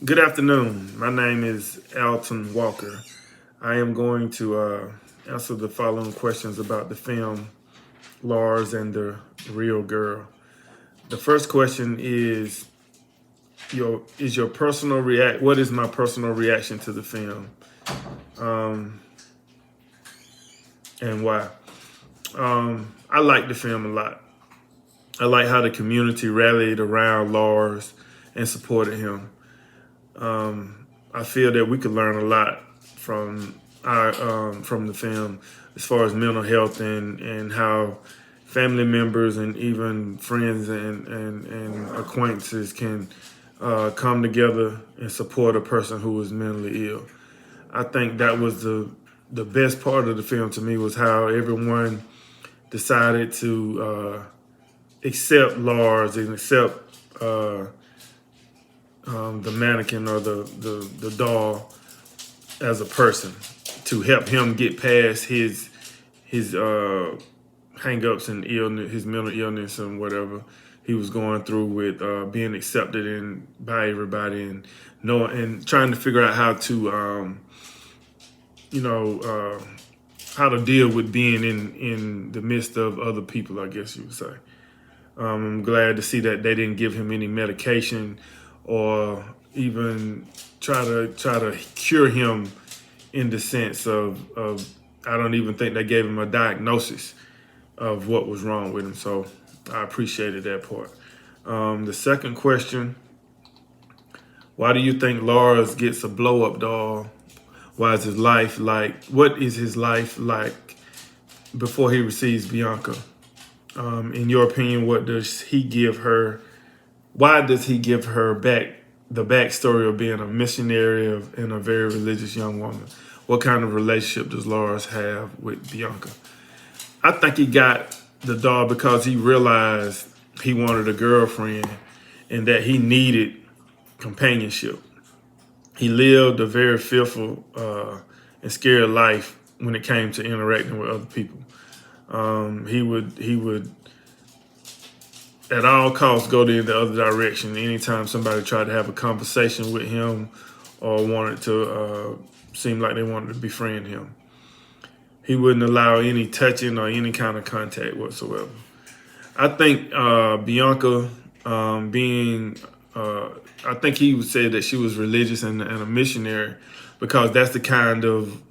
Good afternoon. My name is Alton Walker. I am going to answer the following questions about the film Lars and the Real Girl. The first question is your personal react. What is my personal reaction to the film, and why? I like the film a lot. I like how the community rallied around Lars and supported him. I feel that we could learn a lot from the film as far as mental health and how family members and even friends and acquaintances can come together and support a person who is mentally ill. I think that was the best part of the film to me was how everyone decided to accept Lars and accept the mannequin or the doll as a person to help him get past his hang-ups and illness, his mental illness and whatever he was going through with being accepted by everybody and knowing and trying to figure out how to how to deal with being in the midst of other people, I guess you would say. I'm glad to see that they didn't give him any medication or even try to cure him in the sense of I don't even think they gave him a diagnosis of what was wrong with him. So I appreciated that part. The second question, why do you think Lars gets a blow-up doll? Why is his life like? What is his life like before he receives Bianca? In your opinion, what does he give her? Why does he give her the backstory of being a missionary and a very religious young woman? What kind of relationship does Lars have with Bianca? I think he got the doll because he realized he wanted a girlfriend and that he needed companionship. He lived a very fearful and scared life when it came to interacting with other people. He would at all costs go in the other direction anytime somebody tried to have a conversation with him or wanted to seem like they wanted to befriend him. He wouldn't allow any touching or any kind of contact whatsoever. I think Bianca I think he would say that she was religious and a missionary because that's the kind of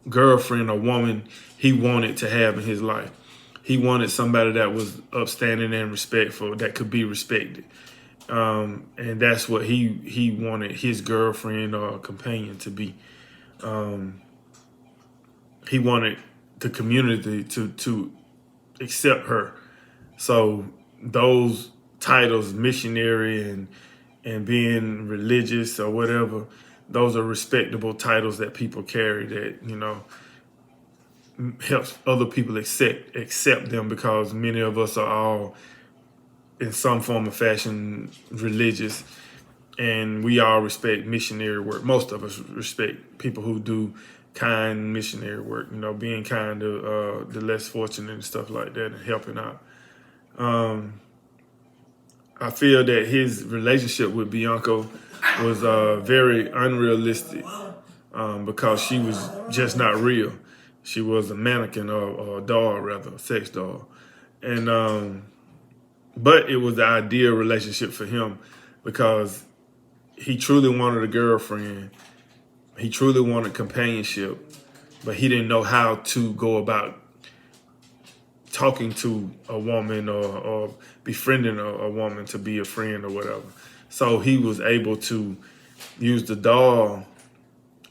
girlfriend or woman he wanted to have in his life. He wanted somebody that was upstanding and respectful, that could be respected. And that's what he wanted his girlfriend or companion to be. He wanted the community to accept her. So those titles, missionary and being religious or whatever, those are respectable titles that people carry that, helps other people accept them because many of us are all in some form of fashion religious and we all respect missionary work. Most of us respect people who do kind missionary work, being kind to the less fortunate and stuff like that and helping out. I feel that his relationship with Bianca was very unrealistic because she was just not real. She was a mannequin or a doll, rather, a sex doll. And but it was the ideal relationship for him because he truly wanted a girlfriend. He truly wanted companionship, but he didn't know how to go about talking to a woman or befriending a woman to be a friend or whatever. So he was able to use the doll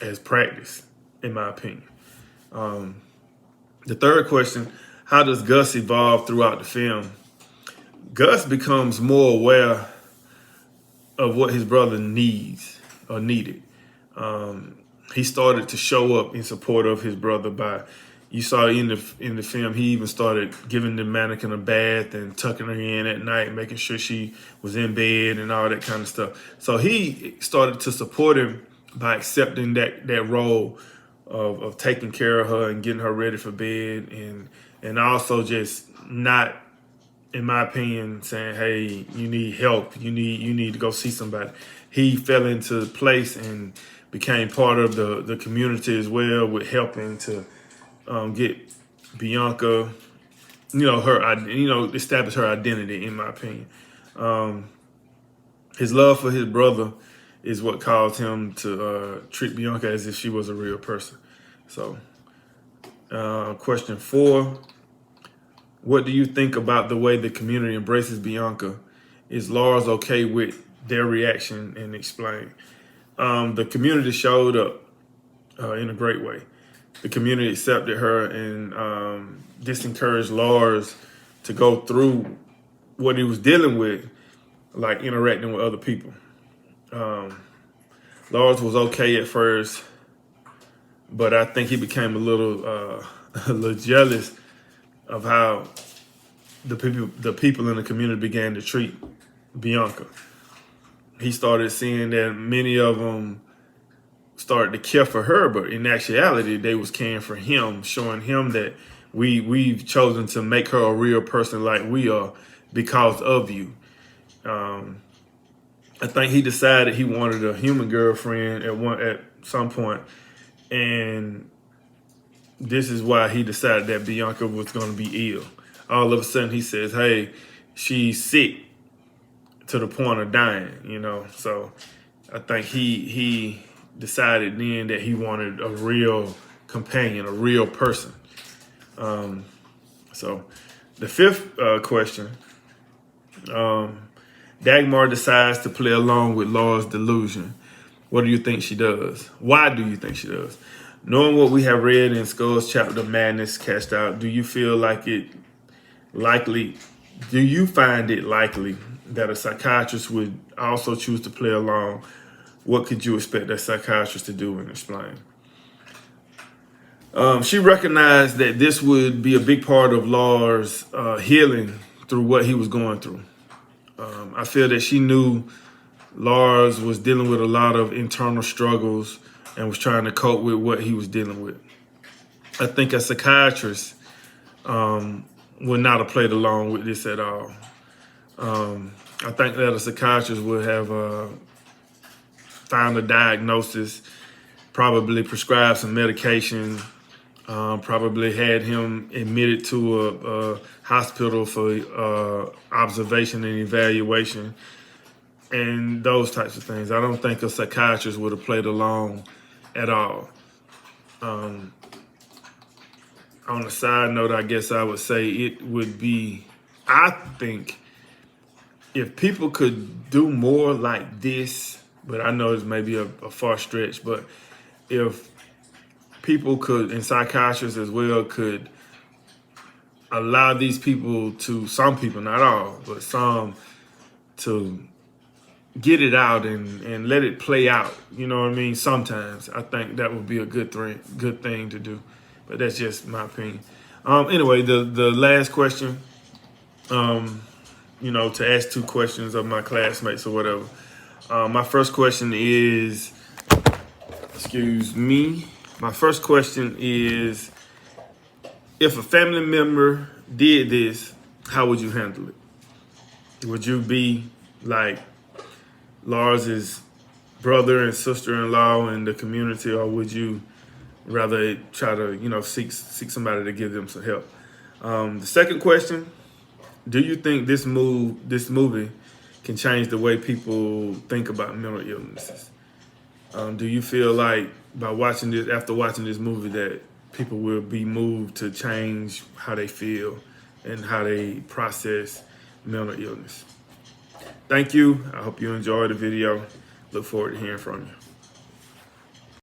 as practice, in my opinion. The third question, how does Gus evolve throughout the film? Gus becomes more aware of what his brother needs or needed. He started to show up in support of his brother by, you saw in the film, he even started giving the mannequin a bath and tucking her in at night, making sure she was in bed and all that kind of stuff. So he started to support him by accepting that role of taking care of her and getting her ready for bed and also just not, in my opinion, saying, hey, you need help, you need to go see somebody. he fell into place and became part of the community as well, with helping to get Bianca, establish her identity, in my opinion. His love for his brother is what caused him to treat Bianca as if she was a real person. So, question 4. What do you think about the way the community embraces Bianca? Is Lars okay with their reaction? And explain. The community showed up in a great way. The community accepted her, and this encouraged Lars to go through what he was dealing with, like interacting with other people. Lars was okay at first, but I think he became a little jealous of how the people in the community began to treat Bianca. He started seeing that many of them started to care for her, but in actuality, they was caring for him, showing him that we've chosen to make her a real person like we are because of you. I think he decided he wanted a human girlfriend at some point, and this is why he decided that Bianca was going to be ill. All of a sudden, he says, "Hey, she's sick to the point of dying." So I think he decided then that he wanted a real companion, a real person. So the 5th question. Dagmar decides to play along with Lars' delusion. What do you think she does? Why do you think she does? Knowing what we have read in Skull's chapter Madness Cast Out, do you find it likely that a psychiatrist would also choose to play along? What could you expect that psychiatrist to do, and explain? She recognized that this would be a big part of Lars' healing through what he was going through. I feel that she knew Lars was dealing with a lot of internal struggles and was trying to cope with what he was dealing with. I think a psychiatrist would not have played along with this at all. I think that a psychiatrist would have found a diagnosis, probably prescribed some medication, probably had him admitted to a hospital for observation and evaluation, and those types of things. I don't think a psychiatrist would have played along at all. On a side note, I guess I would say it would be, I think, if people could do more like this, but I know it's maybe a far stretch, but if people could, and psychiatrists as well, could allow these people to, some people, not all, but some, to get it out and let it play out. You know what I mean? Sometimes I think that would be a good thing to do, but that's just my opinion. Anyway, the last question, to ask 2 questions of my classmates or whatever. My first question is, my first question is, if a family member did this, how would you handle it? Would you be like Lars's brother and sister-in-law in the community, or would you rather try to, seek somebody to give them some help? The second question, do you think this movie can change the way people think about mental illnesses? Do you feel like after watching this movie, that people will be moved to change how they feel and how they process mental illness? Thank you. I hope you enjoyed the video. Look forward to hearing from you.